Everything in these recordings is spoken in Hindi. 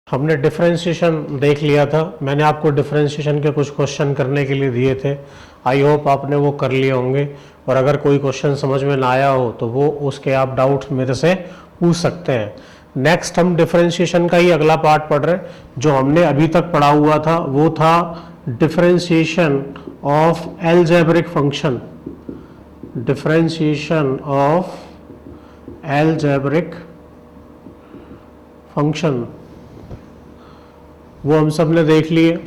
हमने डिफरेंशिएशन देख लिया था। मैंने आपको डिफरेंशिएशन के कुछ क्वेश्चन करने के लिए दिए थे। आई होप आपने वो कर लिए होंगे, और अगर कोई क्वेश्चन समझ में ना आया हो तो वो उसके आप डाउट्स मेरे से पूछ सकते हैं। नेक्स्ट हम डिफरेंशिएशन का ही अगला पार्ट पढ़ रहे हैं। जो हमने अभी तक पढ़ा हुआ था वो था differentiation of algebraic function. Differentiation of algebraic function वो हम सब ने देख लिए।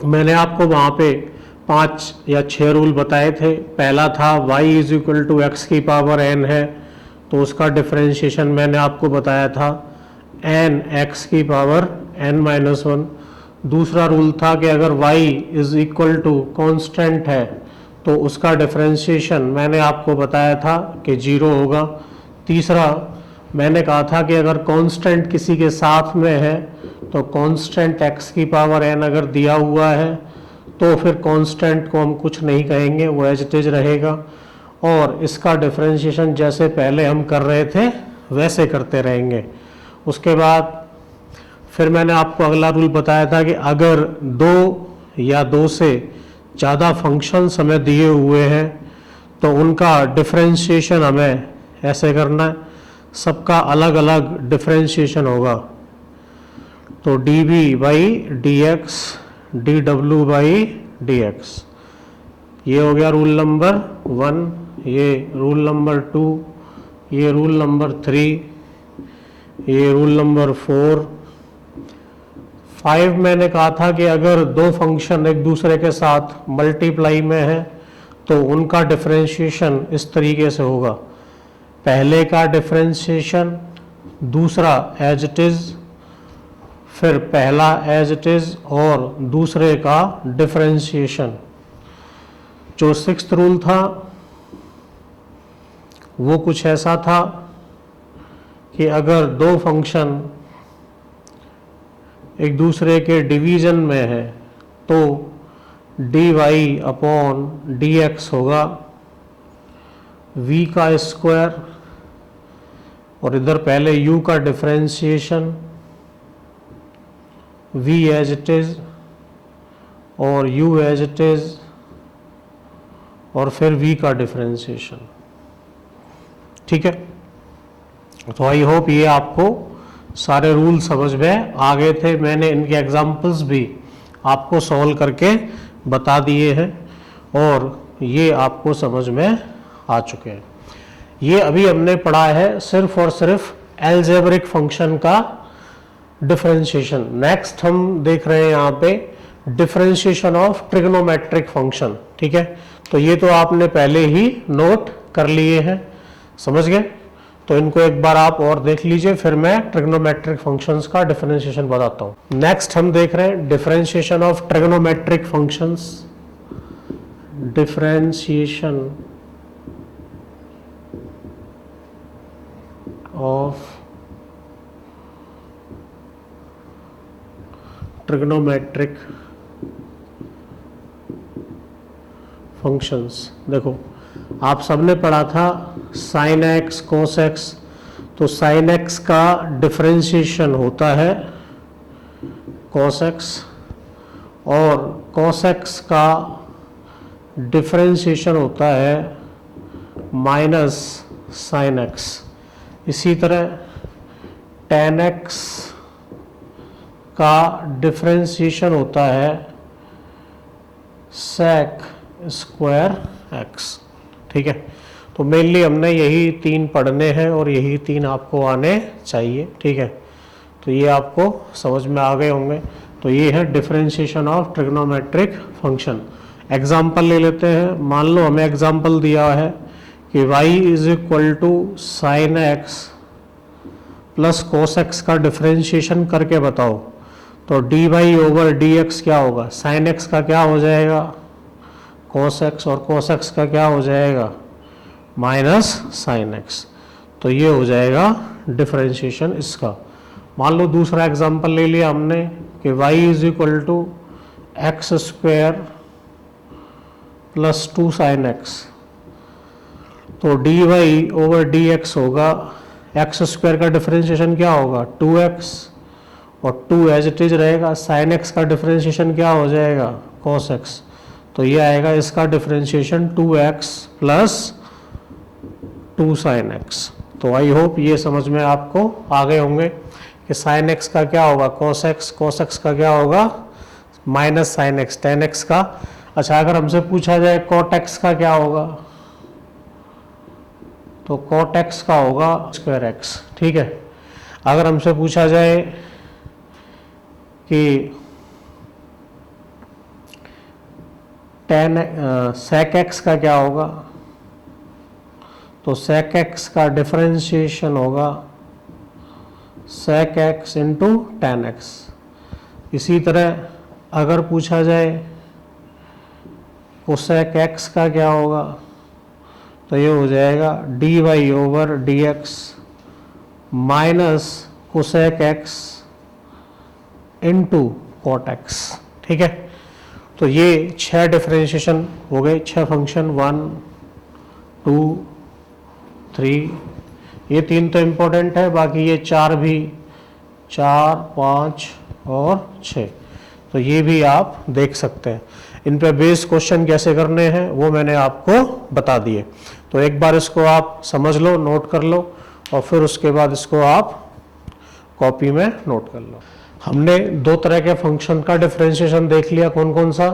मैंने आपको वहाँ पे 5 या 6 रूल बताए थे। पहला था y is equal to x की पावर n है, तो उसका डिफरेंशिएशन मैंने आपको बताया था n x की पावर n-1। दूसरा रूल था कि अगर y is equal to constant है तो उसका डिफरेंशिएशन मैंने आपको बताया था कि 0 होगा। तीसरा मैंने कहा था कि अगर कांस्टेंट किसी के साथ में है तो कांस्टेंट x की पावर n अगर दिया हुआ है तो फिर कांस्टेंट को हम कुछ नहीं कहेंगे, वो एज इट इज रहेगा। और इसका डिफरेंशिएशन जैसे पहले हम कर रहे थे वैसे करते रहेंगे। उसके बाद फिर मैंने आपको अगला रूल बताया था कि अगर 2 या 2 से ज़्यादा फंक्शंस हमें दिए हुए हैं तो उनका डिफरेंशिएशन हमें ऐसे करना है, सबका अलग अलग डिफरेंशिएशन होगा। तो dv by dx dw by dx, ये हो गया रूल नंबर 1, ये रूल नंबर 2, ये रूल नंबर 3, ये रूल नंबर 4। 5 मैंने कहा था कि अगर 2 फंक्शन एक दूसरे के साथ मल्टीप्लाई में है तो उनका डिफरेंशिएशन इस तरीके से होगा, पहले का डिफरेंशिएशन, दूसरा एज इट इज, फिर पहला एज इट इज और दूसरे का डिफरेंशिएशन। जो 6th रूल था वो कुछ ऐसा था कि अगर 2 फंक्शन एक दूसरे के डिवीजन में है तो dy अपॉन dx होगा v का स्क्वायर, और इधर पहले u का differentiation v as it is और u एज इट इज और फिर v का डिफरेंशिएशन। ठीक है, तो आई होप ये आपको सारे रूल समझ में आ गए थे। मैंने इनके एग्जांपल्स भी आपको सॉल्व करके बता दिए हैं और ये आपको समझ में आ चुके हैं। ये अभी हमने पढ़ा है सिर्फ और सिर्फ एलजेब्रिक फंक्शन का डिफरेंशिएशन। नेक्स्ट हम देख रहे हैं यहाँ पे डिफरेंशिएशन ऑफ ट्रिग्नोमेट्रिक फंक्शन। ठीक है, तो ये तो आपने पहले ही नोट कर लिए हैं, समझ गए। तो इनको एक बार आप और देख लीजिए, फिर मैं ट्रिग्नोमेट्रिक फंक्शंस का डिफरेंशिएशन बताता हूँ। नेक्स्ट हम देख रहे हैं differentiation of trigonometric functions. Differentiation of trigonometric functions. देखो आप सबने पढ़ा था साइन एक्स कोस एक्स, तो साइन एक्स का डिफरेंशिएशन होता है कोस एक्स और कोस एक्स का डिफरेंशिएशन होता है माइनस साइन एक्स। इसी तरह टेन एक्स का डिफरेंशिएशन होता है सेक स्क्वायर एक्स। ठीक है, तो मेनली हमने यही 3 पढ़ने हैं और यही 3 आपको आने चाहिए। ठीक है, तो ये आपको समझ में आ गए होंगे। तो ये है differentiation of trigonometric function. Example ले लेते हैं। मान लो हमें एग्जाम्पल दिया है कि y is equal to sine x plus cos x का डिफरेंशिएशन करके बताओ। तो dy ओवर dx क्या होगा, साइन एक्स का क्या हो जाएगा कोस एक्स, और कोस एक्स का क्या हो जाएगा माइनस साइन एक्स। तो ये हो जाएगा डिफरेंशिएशन इसका। मान लो दूसरा एग्जांपल ले लिया हमने कि y is equal to x square plus 2 sine x. तो dy ओवर dx होगा, एक्स स्क्वायर का डिफरेंशिएशन क्या होगा 2x और 2 एज इट इज रहेगा। साइन एक्स का डिफरेंशिएशन क्या हो जाएगा, कॉस एक्स, तो ये आएगा इसका differentiation 2x plus 2 sine x. तो आई होप ये समझ में आपको आ गए होंगे कि साइन एक्स का क्या होगा कॉस एक्स, कॉस एक्स का क्या होगा minus sine x, ten x का। अच्छा, अगर हमसे पूछा जाए कॉट एक्स का क्या होगा, तो कॉट एक्स का होगा स्क्वायर एक्स, ठीक है। अगर हमसे पूछा जाए कि टेन सेक एक्स का क्या होगा, तो सेक एक्स का डिफरेंशिएशन होगा sec x into tan x. इसी तरह अगर पूछा जाए कोसेक एक्स का क्या होगा, तो ये हो जाएगा d y over d x minus cosec x into cot x, ठीक है। तो ये 6 डिफरेंशिएशन हो गए, 6 फंक्शन, 1 2 3, ये 3 तो इम्पोर्टेंट है, बाकी ये 4 भी, 4 5 और 6, तो ये भी आप देख सकते हैं। इन पे बेस क्वेश्चन कैसे करने हैं वो मैंने आपको बता दिए, तो एक बार इसको आप समझ लो, नोट कर लो, और फिर उसके बाद इसको आप कॉपी में नोट कर लो। हमने 2 तरह के फंक्शन का डिफरेंशिएशन देख लिया, कौन कौन सा,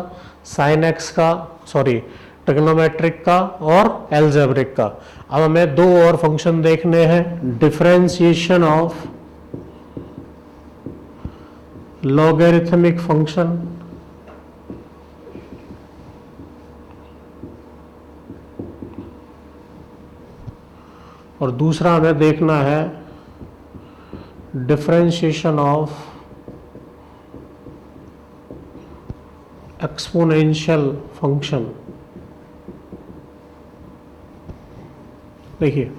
साइन एक्स का, सॉरी ट्रिग्नोमेट्रिक का और एल्जेब्रिक का। अब हमें 2 और फंक्शन देखने हैं, डिफरेंशिएशन ऑफ लॉगरिथमिक फंक्शन और दूसरा हमें देखना है डिफरेंशिएशन ऑफ एक्सपोनेंशियल फंक्शन। देखिए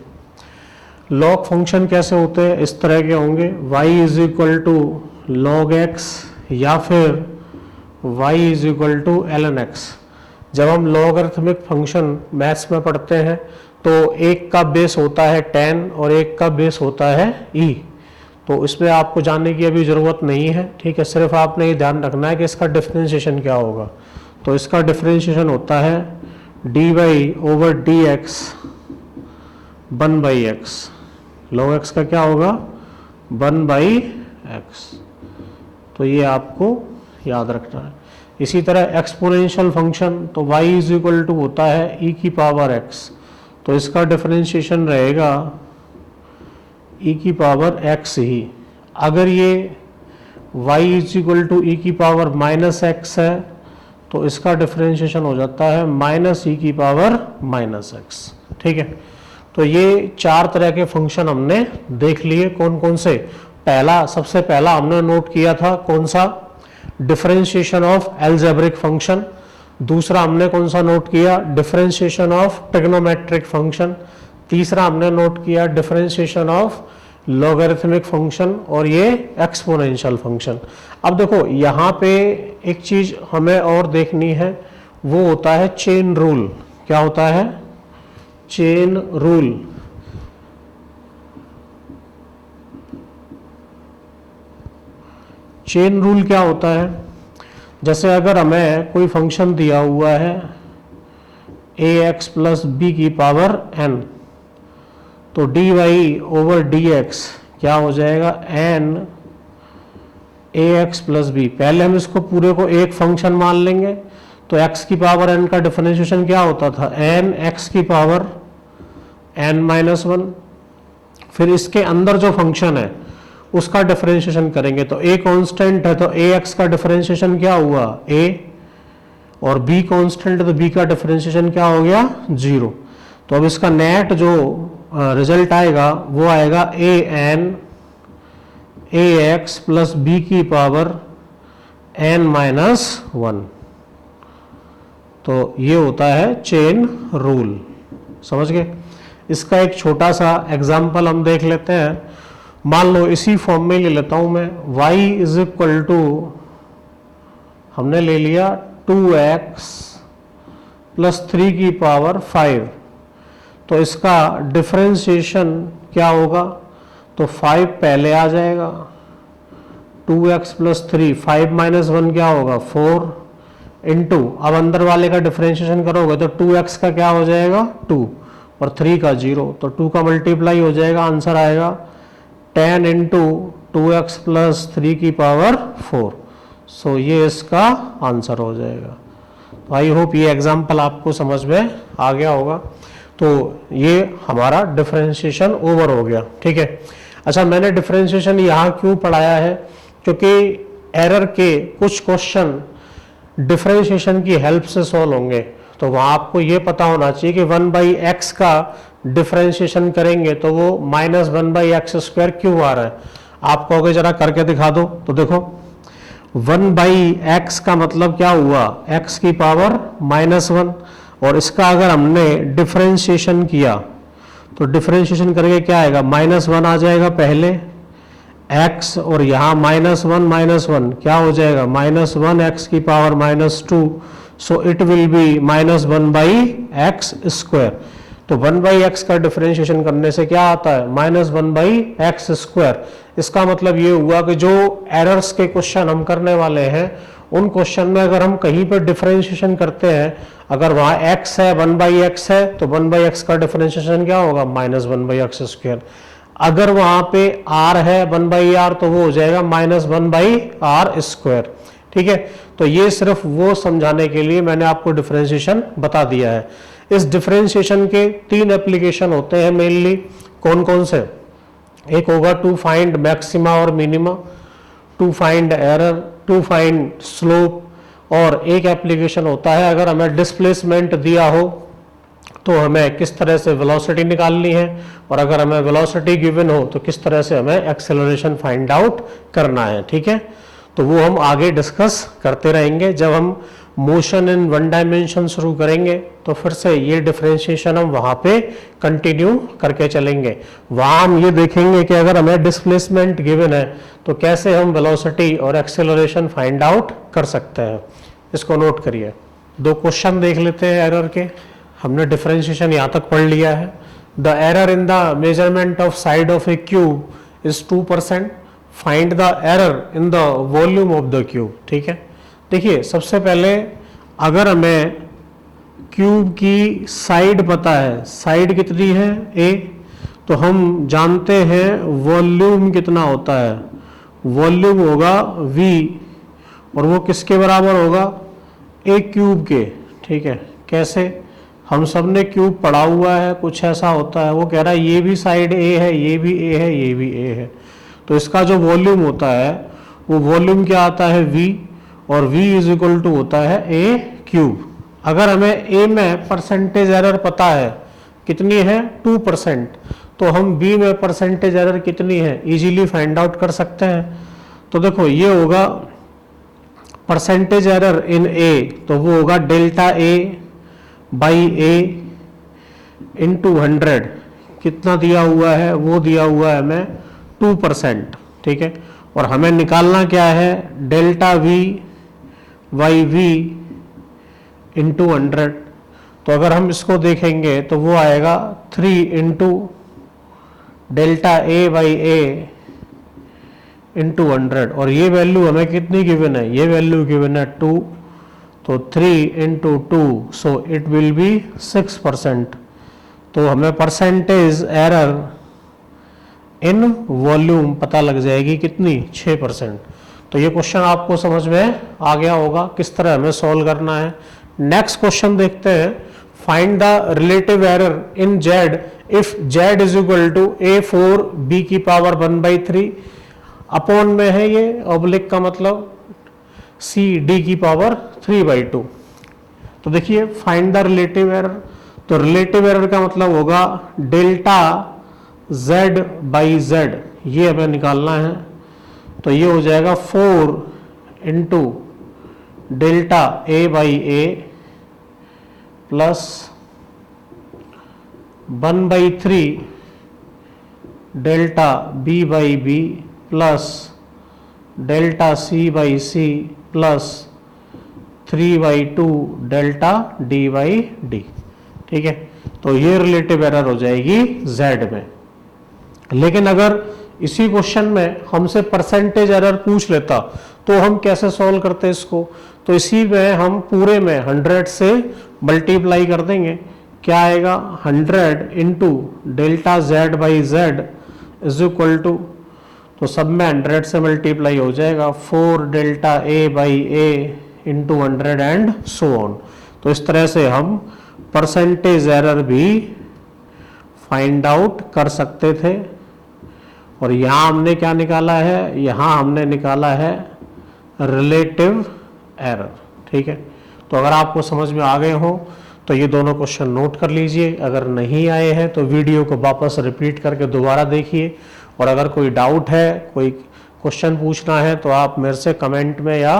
लॉग फंक्शन कैसे होते हैं, इस तरह के होंगे, y is equal to log x या फिर y is equal to ln x। जब हम लॉगरिथमिक फंक्शन मैथ्स में पढ़ते हैं तो एक का बेस होता है 10 और एक का बेस होता है e, तो इसमें आपको जानने की अभी ज़रूरत नहीं है, ठीक है। सिर्फ आपने ये ध्यान रखना है कि इसका डिफरेंशिएशन क्या होगा। तो इसका डिफरेंशिएशन होता है d y over d x 1/x, log x का क्या होगा 1/x, तो ये आपको याद रखना है। इसी तरह एक्सपोनेंशियल फंक्शन, तो y इज इक्वल टू होता है e की पावर x, तो इसका डिफरेंशिएशन रहेगा e की पावर x ही। अगर ये y is equal to e की पावर माइनस x है तो इसका डिफरेंशिएशन हो जाता है माइनस e की पावर माइनस x, ठीक है। तो ये 4 तरह के फंक्शन हमने देख लिए, कौन कौन से। पहला, सबसे पहला हमने नोट किया था कौन सा, डिफरेंशिएशन ऑफ एल्जेब्रिक फंक्शन। दूसरा हमने कौन सा नोट किया, डिफरेंशिएशन ऑफ ट्रिग्नोमेट्रिक फंक्शन। तीसरा हमने नोट किया डिफरेंशिएशन ऑफ लॉगरिथमिक फंक्शन, और ये एक्सपोनेंशियल फंक्शन। अब देखो यहाँ पे एक चीज हमें और देखनी है, वो होता है चेन रूल। क्या होता है, चेन रूल। चेन रूल क्या होता है, जैसे अगर हमें कोई फंक्शन दिया हुआ है ax प्लस बी की पावर n, तो dy ओवर dx क्या हो जाएगा n ax प्लस बी। पहले हम इसको पूरे को एक फंक्शन मान लेंगे, तो x की पावर n का डिफरेंशिएशन क्या होता था, n x की पावर n माइनस 1। फिर इसके अंदर जो फंक्शन है उसका डिफरेंशिएशन करेंगे, तो a कांस्टेंट है तो ax का डिफरेंशिएशन क्या हुआ a, और b कांस्टेंट है तो b का डिफरेंशिएशन क्या हो गया 0। तो अब इसका नेट जो रिजल्ट आएगा वो आएगा an ax प्लस बी की पावर n माइनस 1। तो ये होता है चेन रूल, समझ गए। इसका एक छोटा सा एग्जाम्पल हम देख लेते हैं। मान लो इसी फॉर्म में ले लेता हूं मैं, y इज इक्वल टू, हमने ले लिया 2x प्लस 3 की पावर 5, तो इसका डिफरेंशिएशन क्या होगा, तो 5 पहले आ जाएगा, 2x प्लस 3, 5 माइनस 1 क्या होगा 4 इंटू, अब अंदर वाले का डिफरेंशिएशन करोगे तो 2x का क्या हो जाएगा 2 और 3 का 0, तो 2 का मल्टीप्लाई हो जाएगा, आंसर आएगा 10 इंटू 2x प्लस 3 की पावर 4। सो ये इसका आंसर हो जाएगा। तो आई होप ये एग्जाम्पल आपको समझ में आ गया होगा। तो ये हमारा डिफरेंशिएशन ओवर हो गया, ठीक है। अच्छा, मैंने डिफरेंशिएशन यहाँ क्यों पढ़ाया है, क्योंकि एरर के कुछ क्वेश्चन डिफरेंशिएशन की हेल्प से सॉल्व होंगे, तो वहाँ आपको ये पता होना चाहिए कि 1/x का डिफरेंशिएशन करेंगे तो वो -1/x² क्यों आ रहा है। आप कहोगे जरा करके दिखा दो, तो देखो 1/x का मतलब क्या हुआ, x की पावर -1, और इसका अगर हमने डिफरेंशिएशन किया तो डिफरेंशिएशन करके क्या आएगा, -1 आ जाएगा पहले x, और यहाँ -1 क्या हो जाएगा -1x की power -2, so it will be -1/x²। तो 1/x का डिफरेंशिएशन करने से क्या आता है -1/x²। इसका मतलब ये हुआ कि जो एरर्स के क्वेश्चन हम करने वाले हैं उन क्वेश्चन में अगर हम कहीं पर डिफरेंशिएशन करते हैं, अगर वहाँ x है 1/x है तो 1/x का डिफरेंशिएशन क्या होगा -1/x²। अगर वहां पे r है 1/r तो वो हो जाएगा -1/r², ठीक है। तो ये सिर्फ वो समझाने के लिए मैंने आपको डिफरेंशिएशन बता दिया है। इस डिफरेंशिएशन के 3 एप्लीकेशन होते हैं मेनली, कौन कौन से, एक होगा टू फाइंड मैक्सिमा और minima, to find error, to find slope, और एक एप्लीकेशन होता है अगर हमें डिस्प्लेसमेंट दिया हो तो हमें किस तरह से वेलोसिटी निकालनी है, और अगर हमें वेलोसिटी गिवन हो तो किस तरह से हमें एक्सेलरेशन फाइंड आउट करना है, ठीक है। तो वो हम आगे डिस्कस करते रहेंगे। जब हम मोशन इन 1 डायमेंशन शुरू करेंगे तो फिर से ये डिफरेंशिएशन हम वहाँ पे कंटिन्यू करके चलेंगे। वहाँ हम ये देखेंगे कि अगर हमें डिस्प्लेसमेंट गिवन है तो कैसे हम वेलोसिटी और एक्सेलरेशन फाइंड आउट कर सकते हैं। इसको नोट करिए। 2 क्वेश्चन देख लेते हैं एरर के। हमने डिफरेंशिएशन यहाँ तक पढ़ लिया है। The error in the measurement of side of A cube is 2%, find the error in the volume of the cube, ठीक है। देखिए, सबसे पहले अगर हमें क्यूब की साइड पता है, साइड कितनी है a, तो हम जानते हैं वॉल्यूम कितना होता है, वॉल्यूम होगा v, और वो किसके बराबर होगा, a क्यूब के, ठीक है। कैसे, हम सब ने क्यूब पढ़ा हुआ है, कुछ ऐसा होता है, वो कह रहा है ये भी साइड a है, ये भी a है, ये भी a है, तो इसका जो वॉल्यूम होता है वो वॉल्यूम क्या आता है v, और v इज इक्वल टू होता है a क्यूब। अगर हमें a में परसेंटेज एरर पता है कितनी है 2%, तो हम b में परसेंटेज एरर कितनी है इजीली फाइंड आउट कर सकते हैं। तो देखो ये होगा परसेंटेज एरर इन a, तो वो होगा delta a by a into 100, कितना दिया हुआ है, वो दिया हुआ है हमें 2%, ठीक है। और हमें निकालना क्या है, delta v by v into 100। तो अगर हम इसको देखेंगे तो वो आएगा 3 into delta a by a into 100, और ये वैल्यू हमें कितनी गिवन है, ये वैल्यू गिवन है 2, तो 3 into 2, so it will be 6%। तो हमें परसेंटेज एरर इन वॉल्यूम पता लग जाएगी कितनी, 6%। तो ये क्वेश्चन आपको समझ में आ गया होगा किस तरह हमें सॉल्व करना है। नेक्स्ट क्वेश्चन देखते हैं, find the relative error in z if z is equal to a4 b की पावर 1/3, अपॉन में है ये, ऑब्लिक का मतलब c d की पावर 3/2। तो देखिए फाइंड द रिलेटिव एरर, तो रिलेटिव एरर का मतलब होगा डेल्टा z बाई z, ये हमें निकालना है। तो ये हो जाएगा 4 into delta a by a plus 1/3 delta b by b plus delta c by c plus 3/2 delta d by d, ठीक है। तो ये रिलेटिव एरर हो जाएगी z में। लेकिन अगर इसी क्वेश्चन में हमसे परसेंटेज एरर पूछ लेता तो हम कैसे सॉल्व करते इसको, तो इसी में हम पूरे में 100 से मल्टीप्लाई कर देंगे। क्या आएगा 100 into delta z by z is equal to, तो सब में 100 से मल्टीप्लाई हो जाएगा 4 delta a by a into 100 and so on. तो इस तरह से हम परसेंटेज एरर भी फाइंड आउट कर सकते थे। और यहाँ हमने क्या निकाला है, यहाँ हमने निकाला है रिलेटिव एरर। ठीक है, तो अगर आपको समझ में आ गए हो तो ये दोनों क्वेश्चन नोट कर लीजिए, अगर नहीं आए हैं तो वीडियो को वापस रिपीट करके दोबारा देखिए, और अगर कोई डाउट है, कोई क्वेश्चन पूछना है तो आप मेरे से कमेंट में या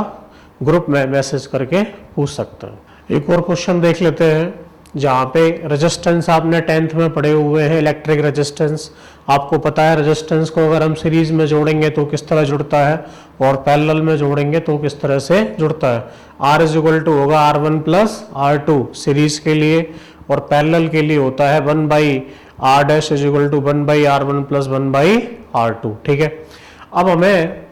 ग्रुप में मैसेज करके पूछ सकते हैं। एक और क्वेश्चन देख लेते हैं जहाँ पे रेजिस्टेंस आपने 10th में पढ़े हुए हैं, इलेक्ट्रिक रेजिस्टेंस। आपको पता है रेजिस्टेंस को अगर हम सीरीज में जोड़ेंगे तो किस तरह जुड़ता है, और पैरेलल में जोड़ेंगे तो किस तरह से जुड़ता है। R इज इक्वल टू होगा R1 प्लस R2 सीरीज के लिए, और पैरेलल के लिए होता है 1 by R dash is equal to 1 by R1 plus 1 by R2। ठीक है, अब हमें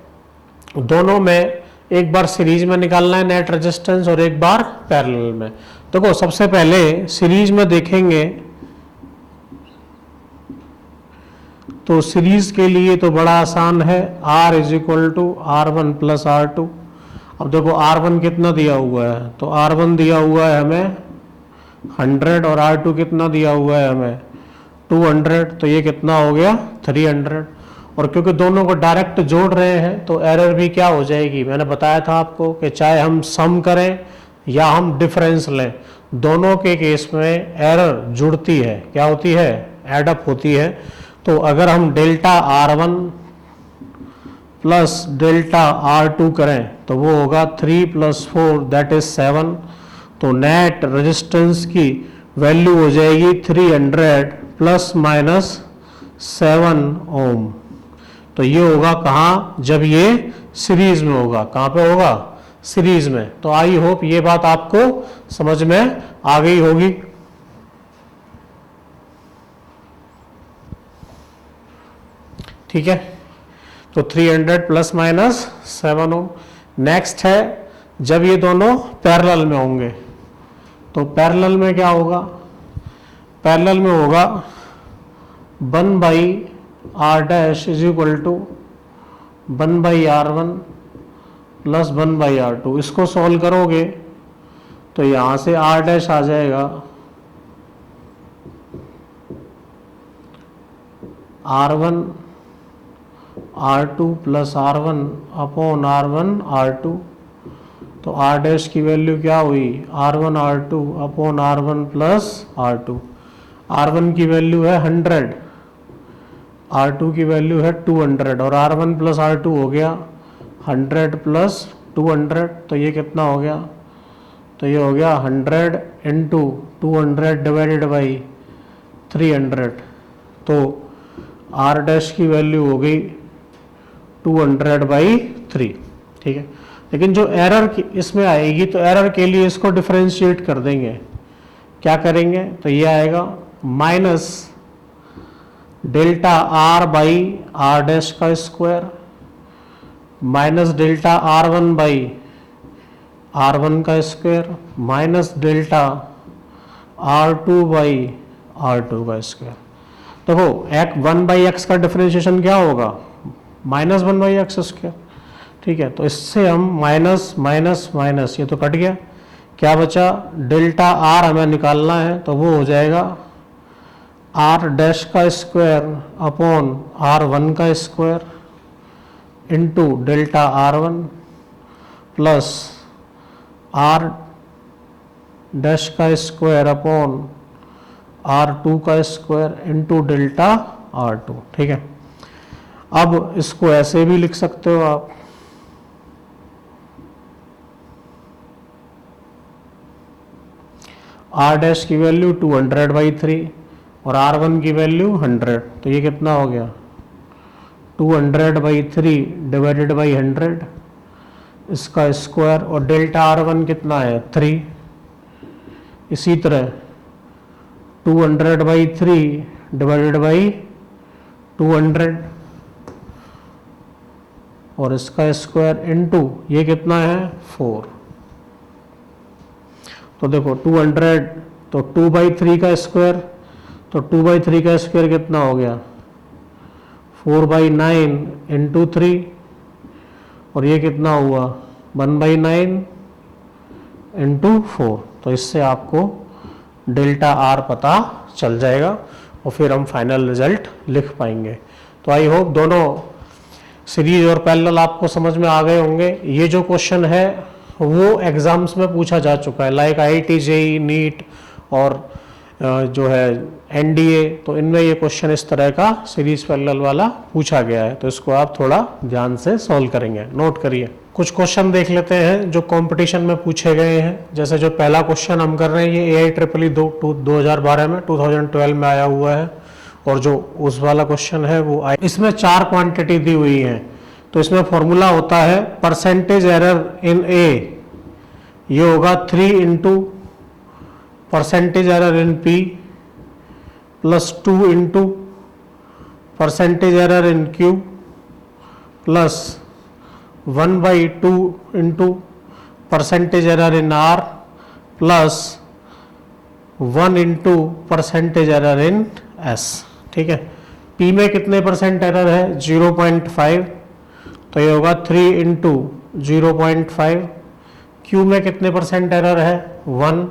दोनों में एक बार सीरीज में निकालना है नेट रेजिस्टेंस और एक बार पैरेलल में। देखो सबसे पहले सीरीज में देखेंगे तो सीरीज के लिए तो बड़ा आसान है, R is equal to R1 plus R2। अब देखो R1 कितना दिया हुआ है, तो R1 दिया हुआ है हमें 100 और R2 कितना दिया हुआ है हमें 200, तो ये कितना हो गया 300। और क्योंकि दोनों को डायरेक्ट जोड़ रहे हैं तो एरर भी क्या हो जाएगी, मैंने बताया था आपको कि चाहे हम सम करें या हम डिफरेंस लें, दोनों के केस में एरर जुड़ती है, क्या होती है, एडअप होती है। तो अगर हम delta R1 plus delta R2 करें तो वो होगा 3 प्लस 4 दैट इज 7। तो नेट रेजिस्टेंस की वैल्यू हो जाएगी 300 प्लस माइनस 7 ओम। तो ये होगा कहाँ, जब ये सीरीज में होगा। कहाँ पे होगा, सीरीज में। तो आई होप ये बात आपको समझ में आ गई होगी। ठीक है, तो 300 प्लस माइनस 7 ओम। नेक्स्ट है जब ये दोनों पैरेलल में होंगे, तो पैरेलल में क्या होगा, पैरेलल में होगा 1 by R dash is equal to 1 by R1 plus 1 by R2। इसको सॉल्व करोगे तो यहां से R डैश आ जाएगा R1 R2 plus R1 upon R1 R2। तो R डैश की वैल्यू क्या हुई, R1 R2 upon R1 plus R2। R1 की वैल्यू है 100, R2 की वैल्यू है 200, और R1 प्लस R2 हो गया 100 प्लस 200। तो ये कितना हो गया, तो ये हो गया 100 इंटू 200 डिवाइडेड बाई 300। तो R डैश की वैल्यू हो गई 200 बाई 3। ठीक है, लेकिन जो एरर इसमें आएगी तो एरर के लिए इसको डिफरेंशिएट कर देंगे। क्या करेंगे, तो ये आएगा minus delta R by R dash का square minus delta R1 by R1 का square minus delta R2 by R2 का स्क्वायर। देखो 1 बाई एक्स का डिफरेंशिएशन क्या होगा, माइनस 1 बाई एक्स स्क्वायर। ठीक है, तो इससे हम माइनस माइनस माइनस ये तो कट गया, क्या बचा, डेल्टा R हमें निकालना है तो वो हो जाएगा R डैश का स्क्वायर अपॉन R1 का square into delta R1 plus R dash का स्क्वायर अपॉन R2 का स्क्वायर इंटू डेल्टा R2। ठीक है, अब इसको ऐसे भी लिख सकते हो आप, R डैश की वैल्यू 200 बाई 3 और R1 की वैल्यू 100। तो ये कितना हो गया 200 बाई 3 डिवाइडेड बाई 100, इसका स्क्वायर, और डेल्टा R1 कितना है 3। इसी तरह 200 बाई 3 डिवाइडेड बाई 200, और इसका स्क्वायर इनटू ये कितना है 4। तो देखो 200 तो 2/3 का स्क्वायर, तो 2/3 का स्क्वायर कितना हो गया 4/9 इंटू 3, और ये कितना हुआ 1/9 इंटू 4। तो इससे आपको डेल्टा आर पता चल जाएगा और फिर हम फाइनल रिजल्ट लिख पाएंगे। तो आई होप दोनों सीरीज और पैरेलल आपको समझ में आ गए होंगे। ये जो क्वेश्चन है वो एग्जाम्स में पूछा जा चुका है, लाइक IIT JEE नीट और जो है NDA, तो इनमें ये क्वेश्चन इस तरह का सीरीज पैरेलल वाला पूछा गया है। तो इसको आप थोड़ा ध्यान से सॉल्व करेंगे, नोट करिए। कुछ क्वेश्चन देख लेते हैं जो कंपटीशन में पूछे गए हैं। जैसे जो पहला क्वेश्चन हम कर रहे हैं ये AIEEE 2012 में 2012 में आया हुआ है, और जो उस वाला क्वेश्चन है वो इसमें 4 क्वांटिटी दी हुई है। तो इसमें फॉर्मूला होता है परसेंटेज एरर इन A, ये होगा 3 into percentage error in P plus 2 into percentage error in Q plus 1/2 into percentage error in R plus 1 into percentage error in S। ठीक है, P में कितने परसेंट एरर है 0.5, तो ये होगा 3 इंटू 0.5। Q में कितने परसेंट एरर है 1,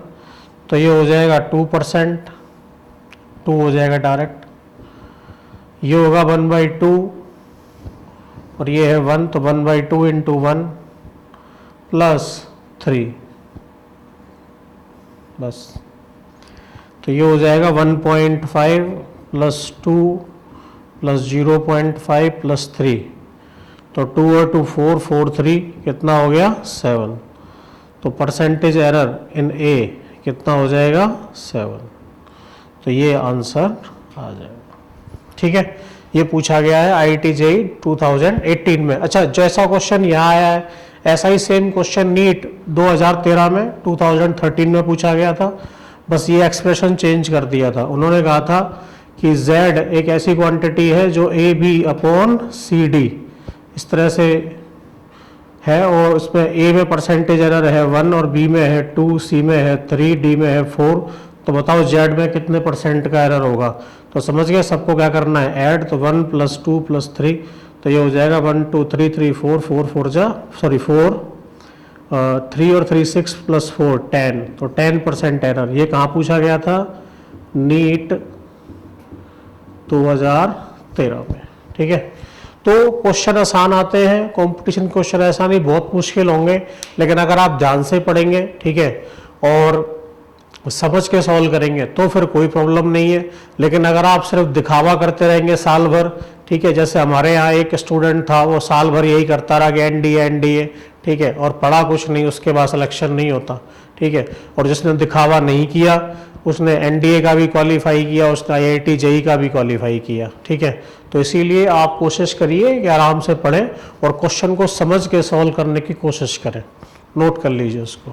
तो ये हो जाएगा 2%, 2 हो जाएगा डायरेक्ट। ये होगा 1/2 और ये है 1, तो 1/2 इंटू 1 प्लस 3, बस। तो ये हो जाएगा 1.5 प्लस 2 प्लस 0.5 प्लस 3, तो 2 और 2 4, 4 3 कितना हो गया 7। तो परसेंटेज एरर इन A कितना हो जाएगा 7। तो ये आंसर आ जाएगा। ठीक है, ये पूछा गया है IIT JEE 2018 में। अच्छा, जैसा क्वेश्चन यहाँ आया है ऐसा ही सेम क्वेश्चन नीट 2013 में 2013 में पूछा गया था, बस ये एक्सप्रेशन चेंज कर दिया था। उन्होंने कहा था कि Z एक ऐसी क्वांटिटी है जो AB/CD इस तरह से है, और उसमें A में परसेंटेज एरर है 1 और B में है 2, C में है 3, D में है 4। तो बताओ Z में कितने परसेंट का एरर होगा। तो समझ गए सबको क्या करना है, ऐड। तो 1 + 2 + 3, तो ये हो जाएगा 1 2 3 3 4 4 4 जा सॉरी 4 3 और 3 6 + 4 10, तो 10% एरर। ये कहाँ पूछा गया था नीट 2013 में। ठीक है, तो क्वेश्चन आसान आते हैं, कंपटीशन क्वेश्चन ऐसा नहीं बहुत मुश्किल होंगे, लेकिन अगर आप ध्यान से पढ़ेंगे, ठीक है, और समझ के सॉल्व करेंगे तो फिर कोई प्रॉब्लम नहीं है। लेकिन अगर आप सिर्फ दिखावा करते रहेंगे साल भर, ठीक है, जैसे हमारे यहाँ एक स्टूडेंट था वो साल भर यही करता रहा कि NDA, ठीक है, और पढ़ा कुछ नहीं, उसके बाद सिलेक्शन नहीं होता। ठीक है, और जिसने दिखावा नहीं किया उसने NDA का भी क्वालिफाई किया, उसने IIT JEE का भी क्वालिफाई किया। ठीक है, तो इसीलिए आप कोशिश करिए कि आराम से पढ़ें और क्वेश्चन को समझ के सॉल्व करने की कोशिश करें। नोट कर लीजिए उसको।